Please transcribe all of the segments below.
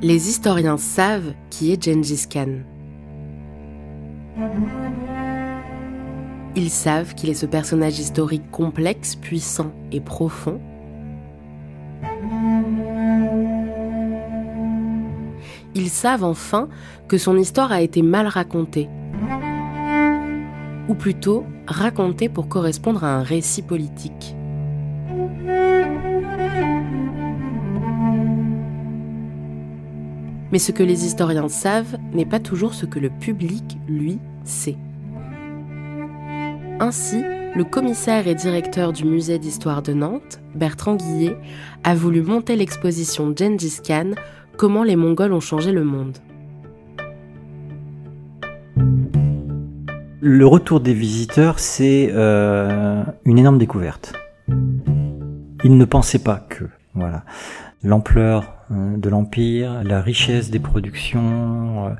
Les historiens savent qui est Gengis Khan. Ils savent qu'il est ce personnage historique complexe, puissant et profond. Ils savent enfin que son histoire a été mal racontée. Ou plutôt, racontée pour correspondre à un récit politique. Mais ce que les historiens savent n'est pas toujours ce que le public, lui, sait. Ainsi, le commissaire et directeur du musée d'histoire de Nantes, Bertrand Guillet, a voulu monter l'exposition Gengis Khan, comment les Mongols ont changé le monde. Le retour des visiteurs, c'est une énorme découverte. Ils ne pensaient pas que, voilà, l'ampleur de l'Empire, la richesse des productions,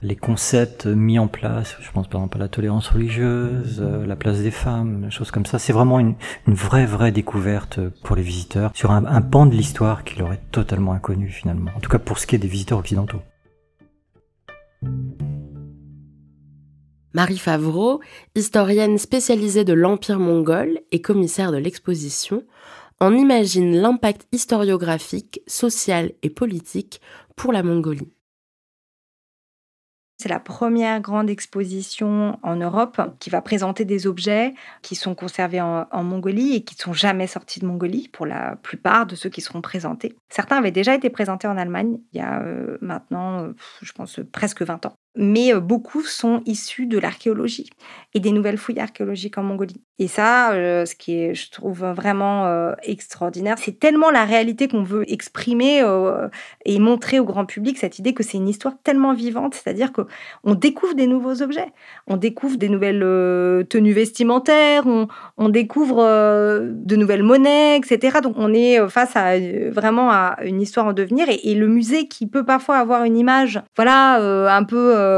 les concepts mis en place, je pense par exemple à la tolérance religieuse, la place des femmes, des choses comme ça, c'est vraiment une vraie découverte pour les visiteurs sur un pan de l'histoire qui leur est totalement inconnu finalement, en tout cas pour ce qui est des visiteurs occidentaux. Marie Favreau, historienne spécialisée de l'Empire mongol et commissaire de l'exposition, en imagine l'impact historiographique, social et politique pour la Mongolie. C'est la première grande exposition en Europe qui va présenter des objets qui sont conservés en Mongolie et qui ne sont jamais sortis de Mongolie pour la plupart de ceux qui seront présentés. Certains avaient déjà été présentés en Allemagne il y a maintenant, je pense, presque 20 ans. Mais beaucoup sont issus de l'archéologie et des nouvelles fouilles archéologiques en Mongolie. Et ça, ce qui est, je trouve, vraiment extraordinaire, c'est tellement la réalité qu'on veut exprimer et montrer au grand public, cette idée que c'est une histoire tellement vivante, c'est-à-dire qu'on découvre des nouveaux objets, on découvre des nouvelles tenues vestimentaires, on découvre de nouvelles monnaies, etc. Donc on est face à vraiment à une histoire en devenir et le musée qui peut parfois avoir une image, voilà, un peu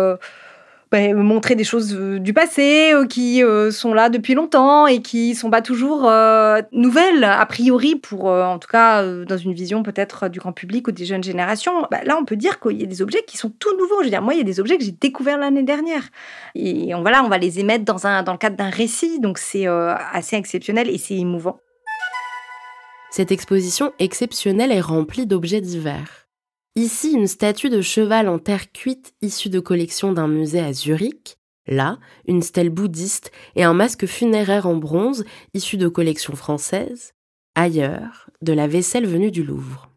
montrer des choses du passé qui sont là depuis longtemps et qui sont pas toujours nouvelles a priori pour en tout cas dans une vision peut-être du grand public ou des jeunes générations. Là on peut dire qu'il y a des objets qui sont tout nouveaux. Je veux dire, moi il y a des objets que j'ai découverts l'année dernière et on va les émettre dans le cadre d'un récit, donc c'est assez exceptionnel et c'est émouvant. Cette exposition exceptionnelle est remplie d'objets divers. Ici, une statue de cheval en terre cuite issue de collection d'un musée à Zurich. Là, une stèle bouddhiste et un masque funéraire en bronze issu de collection française. Ailleurs, de la vaisselle venue du Louvre.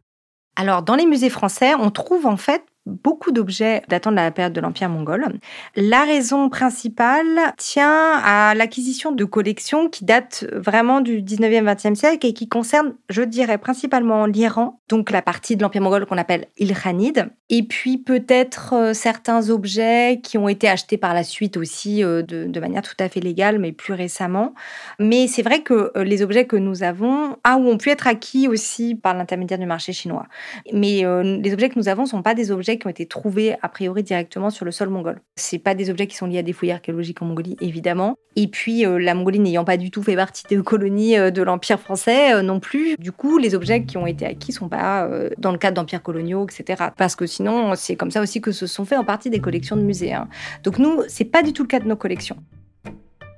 Alors, dans les musées français, on trouve en fait beaucoup d'objets datant de la période de l'Empire mongol. La raison principale tient à l'acquisition de collections qui datent vraiment du 19e, 20e siècle et qui concernent, je dirais, principalement l'Iran, donc la partie de l'Empire mongol qu'on appelle Ilkhanide, et puis peut-être certains objets qui ont été achetés par la suite aussi de manière tout à fait légale, mais plus récemment. Mais c'est vrai que les objets que nous avons ont pu être acquis aussi par l'intermédiaire du marché chinois. Mais les objets que nous avons ne sont pas des objets qui ont été trouvés a priori directement sur le sol mongol. C'est pas des objets qui sont liés à des fouilles archéologiques en Mongolie, évidemment. Et puis la Mongolie n'ayant pas du tout fait partie des colonies de l'Empire français non plus. Du coup, les objets qui ont été acquis sont pas dans le cadre d'empires coloniaux, etc. Parce que sinon, c'est comme ça aussi que se sont fait en partie des collections de musées. Donc nous, c'est pas du tout le cas de nos collections.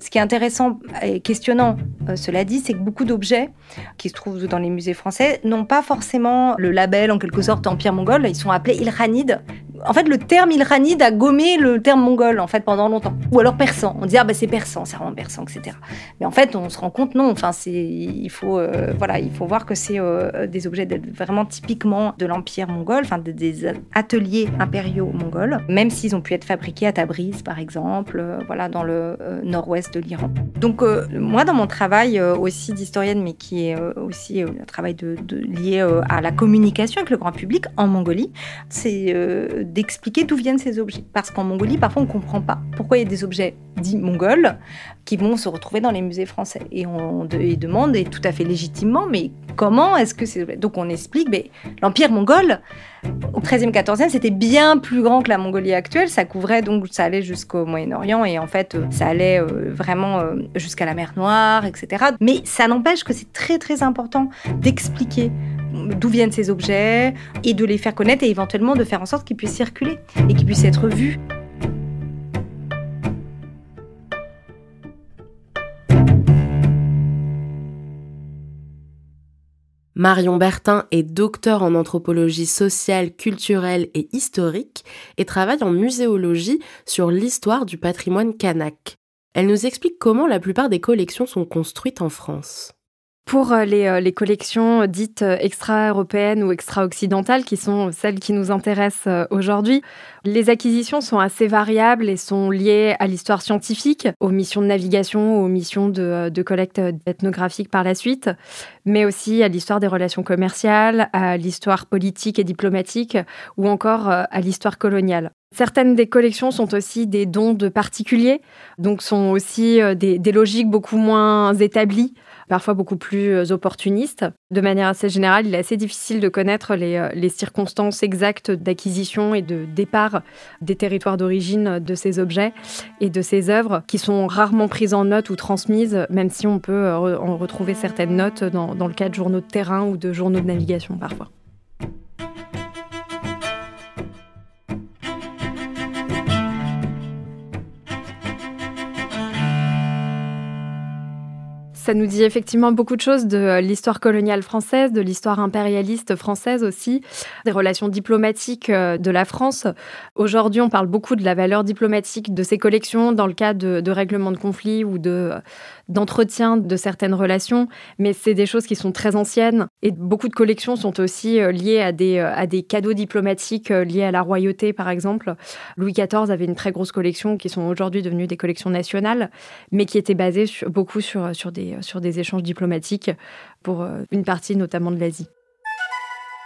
Ce qui est intéressant et questionnant, cela dit, c'est que beaucoup d'objets qui se trouvent dans les musées français n'ont pas forcément le label, en quelque sorte, Empire mongol. Ils sont appelés Ilkhanide. En fait, le terme Ilkhanide a gommé le terme mongol, en fait, pendant longtemps. Ou alors persan. On dit, c'est persan, c'est vraiment persan, etc. Mais en fait, on se rend compte, non. Enfin, il faut voir que c'est des objets vraiment typiquement de l'Empire mongol, enfin, des ateliers impériaux mongols, même s'ils ont pu être fabriqués à Tabriz, par exemple, dans le nord-ouest de l'Iran. Donc, moi, dans mon travail aussi d'historienne, mais qui est aussi un travail lié à la communication avec le grand public en Mongolie, c'est d'expliquer d'où viennent ces objets. Parce qu'en Mongolie, parfois, on ne comprend pas pourquoi il y a des objets dits mongols qui vont se retrouver dans les musées français. Et on demande, et tout à fait légitimement, mais comment est-ce que c'est... Donc, on explique, l'Empire mongol, au XIIIe, XIVe, c'était bien plus grand que la Mongolie actuelle. Ça couvrait, donc, ça allait jusqu'au Moyen-Orient et en fait, ça allait vraiment jusqu'à la mer Noire, etc. Mais ça n'empêche que c'est très, très important d'expliquer d'où viennent ces objets et de les faire connaître et éventuellement de faire en sorte qu'ils puissent circuler et qu'ils puissent être vus. Marion Bertin est docteure en anthropologie sociale, culturelle et historique et travaille en muséologie sur l'histoire du patrimoine kanak. Elle nous explique comment la plupart des collections sont construites en France. Pour les collections dites extra-européennes ou extra-occidentales, qui sont celles qui nous intéressent aujourd'hui, les acquisitions sont assez variables et sont liées à l'histoire scientifique, aux missions de navigation, aux missions de collecte ethnographique par la suite, mais aussi à l'histoire des relations commerciales, à l'histoire politique et diplomatique, ou encore à l'histoire coloniale. Certaines des collections sont aussi des dons de particuliers, donc sont aussi des logiques beaucoup moins établies, parfois beaucoup plus opportunistes. De manière assez générale, il est assez difficile de connaître les circonstances exactes d'acquisition et de départ des territoires d'origine de ces objets et de ces œuvres, qui sont rarement prises en note ou transmises, même si on peut en retrouver certaines notes dans le cas de journaux de terrain ou de journaux de navigation parfois. Ça nous dit effectivement beaucoup de choses de l'histoire coloniale française, de l'histoire impérialiste française aussi, des relations diplomatiques de la France. Aujourd'hui, on parle beaucoup de la valeur diplomatique de ces collections dans le cadre de règlements de conflits ou d'entretien de certaines relations, mais c'est des choses qui sont très anciennes. Et beaucoup de collections sont aussi liées à des cadeaux diplomatiques liés à la royauté, par exemple. Louis XIV avait une très grosse collection qui sont aujourd'hui devenues des collections nationales, mais qui étaient basées beaucoup sur des échanges diplomatiques pour une partie notamment de l'Asie.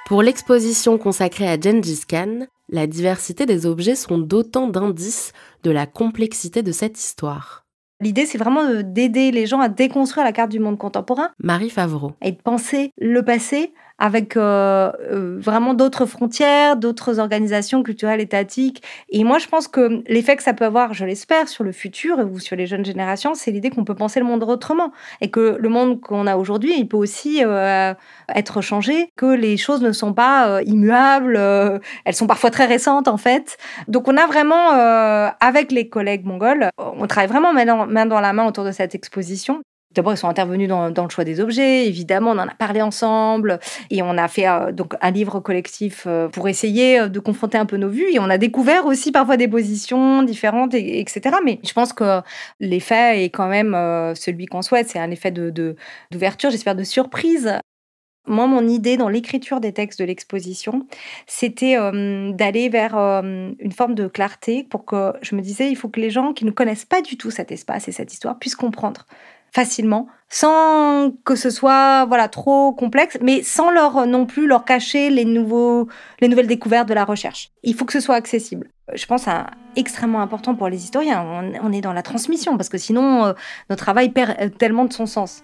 Pour l'exposition consacrée à Gengis Khan, la diversité des objets sont d'autant d'indices de la complexité de cette histoire. L'idée, c'est vraiment d'aider les gens à déconstruire la carte du monde contemporain. Marie Favreau. Et de penser le passé avec vraiment d'autres frontières, d'autres organisations culturelles, étatiques. Et moi, je pense que l'effet que ça peut avoir, je l'espère, sur le futur ou sur les jeunes générations, c'est l'idée qu'on peut penser le monde autrement. Et que le monde qu'on a aujourd'hui, il peut aussi être changé, que les choses ne sont pas immuables, elles sont parfois très récentes, en fait. Donc, on a vraiment, avec les collègues mongols, on travaille vraiment main dans la main autour de cette exposition. D'abord, ils sont intervenus dans le choix des objets. Évidemment, on en a parlé ensemble et on a fait donc un livre collectif pour essayer de confronter un peu nos vues. Et on a découvert aussi parfois des positions différentes, etc. Mais je pense que l'effet est quand même celui qu'on souhaite. C'est un effet d'ouverture, j'espère de surprise. Moi, mon idée dans l'écriture des textes de l'exposition, c'était d'aller vers une forme de clarté pour que je me disais, il faut que les gens qui ne connaissent pas du tout cet espace et cette histoire puissent comprendre facilement, sans que ce soit trop complexe, mais sans non plus leur cacher les nouvelles découvertes de la recherche. Il faut que ce soit accessible. Je pense que c'est extrêmement important pour les historiens. On est dans la transmission, parce que sinon, notre travail perd tellement de son sens.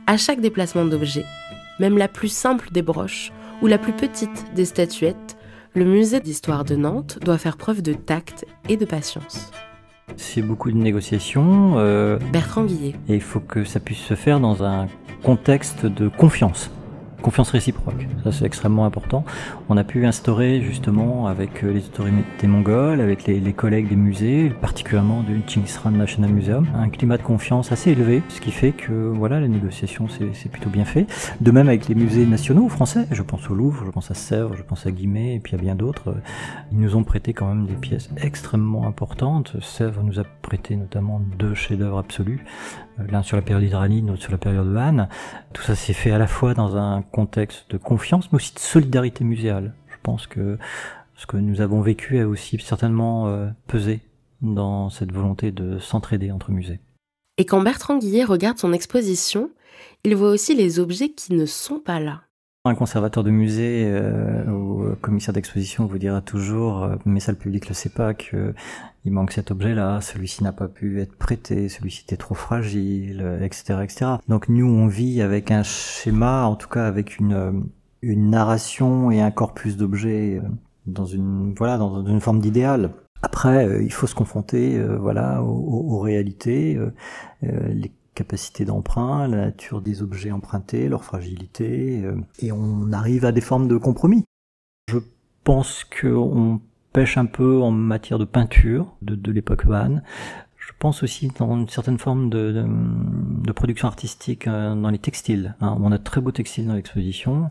À chaque déplacement d'objets, même la plus simple des broches ou la plus petite des statuettes, le musée d'histoire de Nantes doit faire preuve de tact et de patience. C'est beaucoup de négociations. Bertrand Guillet. Et il faut que ça puisse se faire dans un contexte de confiance. Confiance réciproque, ça c'est extrêmement important. On a pu instaurer justement avec les autorités mongoles, avec les collègues des musées, particulièrement du Genghis Khan National Museum, un climat de confiance assez élevé, ce qui fait que la négociation c'est plutôt bien fait. De même avec les musées nationaux français, je pense au Louvre, je pense à Sèvres, je pense à Guimet et puis à bien d'autres. Ils nous ont prêté quand même des pièces extrêmement importantes. Sèvres nous a prêté notamment 2 chefs-d'œuvre absolus. L'un sur la période hydralienne, l'autre sur la période Han. Tout ça s'est fait à la fois dans un contexte de confiance, mais aussi de solidarité muséale. Je pense que ce que nous avons vécu a aussi certainement pesé dans cette volonté de s'entraider entre musées. Et quand Bertrand Guillet regarde son exposition, il voit aussi les objets qui ne sont pas là. Un conservateur de musée ou commissaire d'exposition vous dira toujours, mais ça le public le sait pas, que il manque cet objet-là, celui-ci n'a pas pu être prêté, celui-ci était trop fragile, etc., etc. Donc nous, on vit avec un schéma, en tout cas avec une narration et un corpus d'objets dans une forme d'idéal. Après, il faut se confronter aux réalités. Les capacité d'emprunt, la nature des objets empruntés, leur fragilité, et on arrive à des formes de compromis. Je pense qu'on pêche un peu en matière de peinture de l'époque Han. Je pense aussi dans une certaine forme de production artistique dans les textiles. On a de très beaux textiles dans l'exposition,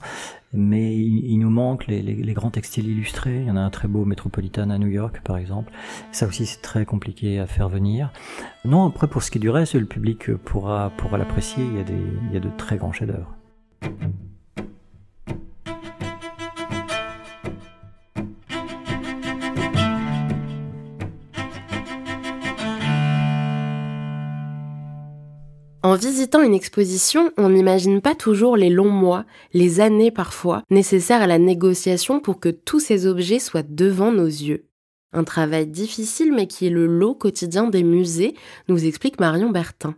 mais il nous manque les grands textiles illustrés. Il y en a un très beau Metropolitan à New York, par exemple. Ça aussi, c'est très compliqué à faire venir. Non, après, pour ce qui est du reste, le public pourra l'apprécier. Il y a de très grands chefs-d'œuvre. En visitant une exposition, on n'imagine pas toujours les longs mois, les années parfois, nécessaires à la négociation pour que tous ces objets soient devant nos yeux. Un travail difficile mais qui est le lot quotidien des musées, nous explique Marion Bertin.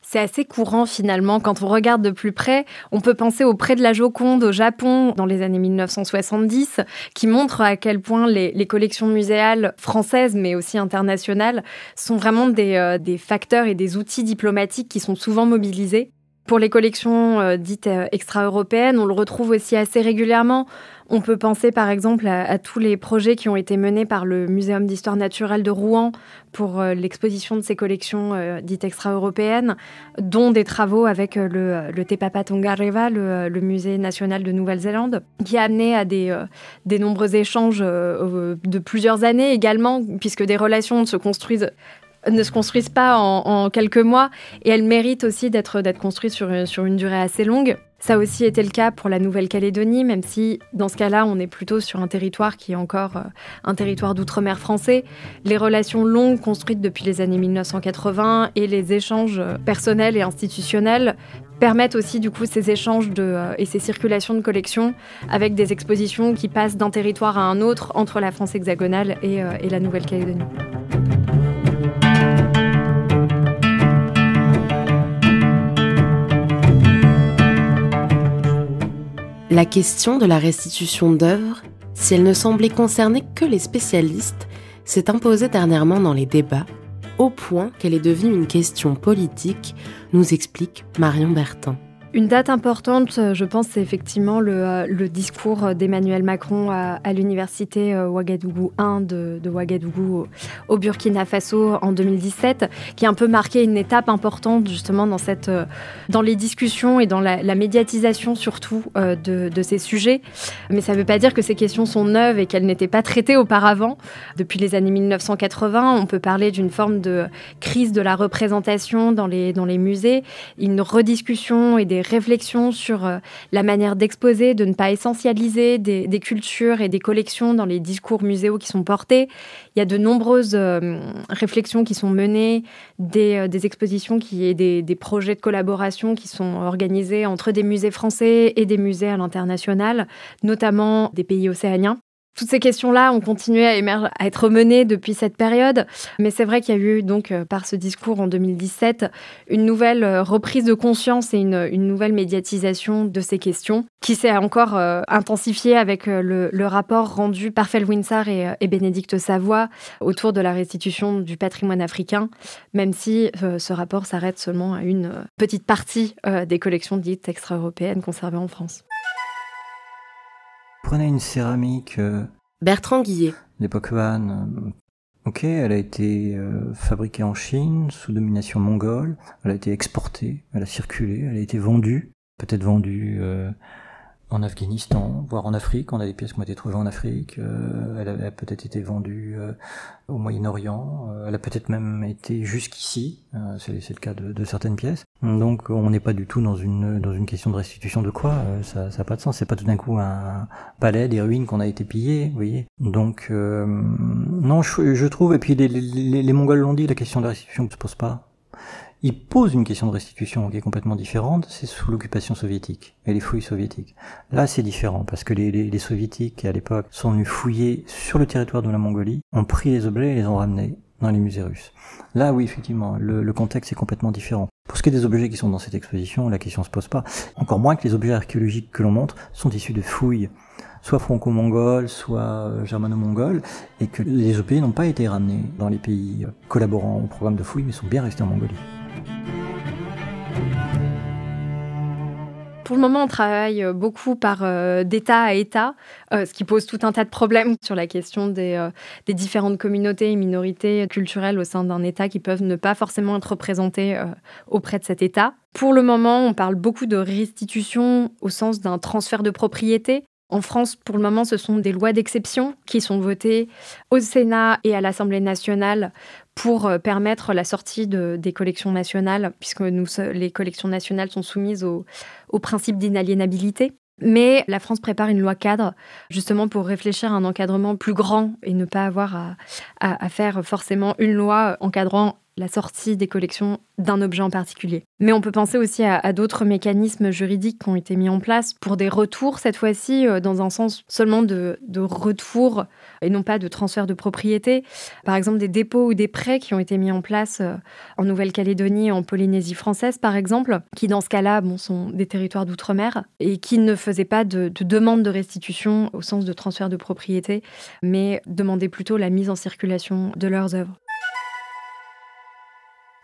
C'est assez courant finalement. Quand on regarde de plus près, on peut penser au prêt de la Joconde au Japon dans les années 1970, qui montre à quel point les collections muséales françaises, mais aussi internationales, sont vraiment des facteurs et des outils diplomatiques qui sont souvent mobilisés. Pour les collections dites extra-européennes, on le retrouve aussi assez régulièrement. On peut penser par exemple à tous les projets qui ont été menés par le Muséum d'histoire naturelle de Rouen pour l'exposition de ces collections dites extra-européennes, dont des travaux avec le Te Papa Tongareva, le Musée national de Nouvelle-Zélande, qui a amené à des nombreux échanges de plusieurs années également, puisque des relations ne se construisent pas en quelques mois, et elles méritent aussi d'être construites sur une durée assez longue. Ça a aussi été le cas pour la Nouvelle-Calédonie, même si dans ce cas-là, on est plutôt sur un territoire qui est encore un territoire d'outre-mer français. Les relations longues construites depuis les années 1980 et les échanges personnels et institutionnels permettent aussi du coup ces échanges et ces circulations de collections avec des expositions qui passent d'un territoire à un autre entre la France hexagonale et la Nouvelle-Calédonie. La question de la restitution d'œuvres, si elle ne semblait concerner que les spécialistes, s'est imposée dernièrement dans les débats, au point qu'elle est devenue une question politique, nous explique Marion Bertin. Une date importante, je pense, c'est effectivement le discours d'Emmanuel Macron à l'université Ouagadougou 1 de Ouagadougou au Burkina Faso en 2017, qui a un peu marqué une étape importante justement dans les discussions et dans la médiatisation surtout de ces sujets. Mais ça ne veut pas dire que ces questions sont neuves et qu'elles n'étaient pas traitées auparavant. Depuis les années 1980, on peut parler d'une forme de crise de la représentation dans les musées, une rediscussion et des réflexions sur la manière d'exposer, de ne pas essentialiser des cultures et des collections dans les discours muséaux qui sont portés. Il y a de nombreuses réflexions qui sont menées, des expositions et des projets de collaboration qui sont organisés entre des musées français et des musées à l'international, notamment des pays océaniens. Toutes ces questions-là ont continué à être menées depuis cette période, mais c'est vrai qu'il y a eu donc par ce discours en 2017 une nouvelle reprise de conscience et une nouvelle médiatisation de ces questions qui s'est encore intensifiée avec le rapport rendu par Felwinsar et Bénédicte Savoie autour de la restitution du patrimoine africain, même si ce rapport s'arrête seulement à une petite partie des collections dites extra-européennes conservées en France. Prenez une céramique Bertrand Guillet. d'époque Han. Ok, elle a été fabriquée en Chine sous domination mongole, elle a été exportée, elle a circulé, elle a été vendue, peut-être vendue en Afghanistan, voire en Afrique. On a des pièces qui ont été trouvées en Afrique. Elle a peut-être été vendue au Moyen-Orient. Elle a peut-être même été jusqu'ici. C'est le cas de certaines pièces. Donc on n'est pas du tout dans une question de restitution de quoi. Ça n'a pas de sens. C'est pas tout d'un coup un palais, des ruines qu'on a été pillées, vous voyez. Donc non, je trouve. Et puis les Mongols l'ont dit, la question de la restitution ne se pose pas. Ils posent une question de restitution qui est complètement différente, c'est sous l'occupation soviétique et les fouilles soviétiques. Là, c'est différent parce que les soviétiques, à l'époque, sont venus fouiller sur le territoire de la Mongolie, ont pris les objets et les ont ramenés dans les musées russes. Là, oui, effectivement, le contexte est complètement différent. Pour ce qui est des objets qui sont dans cette exposition, la question se pose pas. Encore moins que les objets archéologiques que l'on montre sont issus de fouilles, soit franco-mongoles, soit germano-mongoles, et que les objets n'ont pas été ramenés dans les pays collaborant au programme de fouilles, mais sont bien restés en Mongolie. Pour le moment, on travaille beaucoup par d'État à État, ce qui pose tout un tas de problèmes sur la question des différentes communautés et minorités culturelles au sein d'un État qui peuvent ne pas forcément être représentées auprès de cet État. Pour le moment, on parle beaucoup de restitution au sens d'un transfert de propriété. En France, pour le moment, ce sont des lois d'exception qui sont votées au Sénat et à l'Assemblée nationale pour permettre la sortie des collections nationales, puisque les collections nationales sont soumises au principe d'inaliénabilité. Mais la France prépare une loi cadre, justement pour réfléchir à un encadrement plus grand et ne pas avoir à faire forcément une loi encadrant la sortie des collections d'un objet en particulier. Mais on peut penser aussi à d'autres mécanismes juridiques qui ont été mis en place pour des retours, cette fois-ci, dans un sens seulement de retour et non pas de transfert de propriété. Par exemple, des dépôts ou des prêts qui ont été mis en place en Nouvelle-Calédonie et en Polynésie française, par exemple, qui dans ce cas-là sont des territoires d'outre-mer et qui ne faisaient pas de demande de restitution au sens de transfert de propriété, mais demandaient plutôt la mise en circulation de leurs œuvres.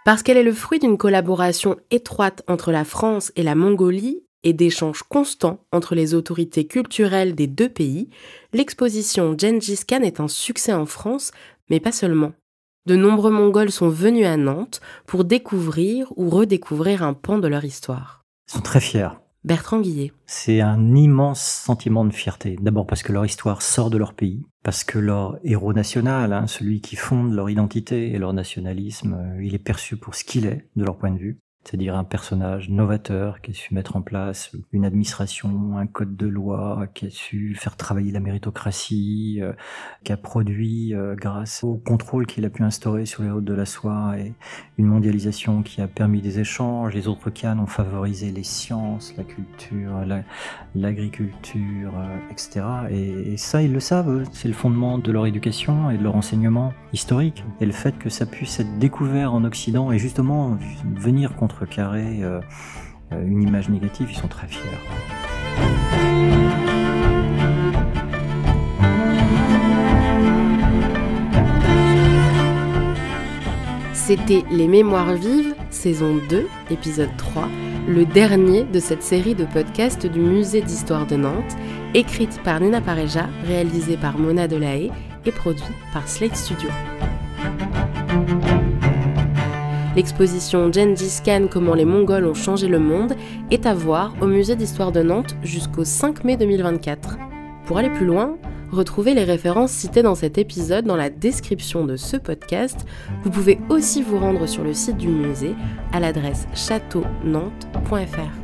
Parce qu'elle est le fruit d'une collaboration étroite entre la France et la Mongolie et d'échanges constants entre les autorités culturelles des deux pays, l'exposition Gengis Khan est un succès en France, mais pas seulement. De nombreux Mongols sont venus à Nantes pour découvrir ou redécouvrir un pan de leur histoire. Ils sont très fiers. Bertrand Guillet. C'est un immense sentiment de fierté. D'abord parce que leur histoire sort de leur pays, parce que leur héros national, celui qui fonde leur identité et leur nationalisme, il est perçu pour ce qu'il est, de leur point de vue. C'est-à-dire un personnage novateur qui a su mettre en place une administration, un code de loi, qui a su faire travailler la méritocratie, qui a produit, grâce au contrôle qu'il a pu instaurer sur les routes de la soie, et une mondialisation qui a permis des échanges. Les autres Khans ont favorisé les sciences, la culture, l'agriculture, etc. Et ça, ils le savent, c'est le fondement de leur éducation et de leur enseignement historique. Et le fait que ça puisse être découvert en Occident et justement venir contrecarrer une image négative, ils sont très fiers. C'était Les Mémoires vives, saison 2, épisode 3, le dernier de cette série de podcasts du Musée d'Histoire de Nantes, écrite par Nina Pareja, réalisée par Mona Delahaye et produit par Slate Studio. L'exposition Gengis Khan, comment les Mongols ont changé le monde, est à voir au Musée d'Histoire de Nantes jusqu'au 5 mai 2024. Pour aller plus loin, retrouvez les références citées dans cet épisode dans la description de ce podcast. Vous pouvez aussi vous rendre sur le site du musée à l'adresse châteaunantes.fr.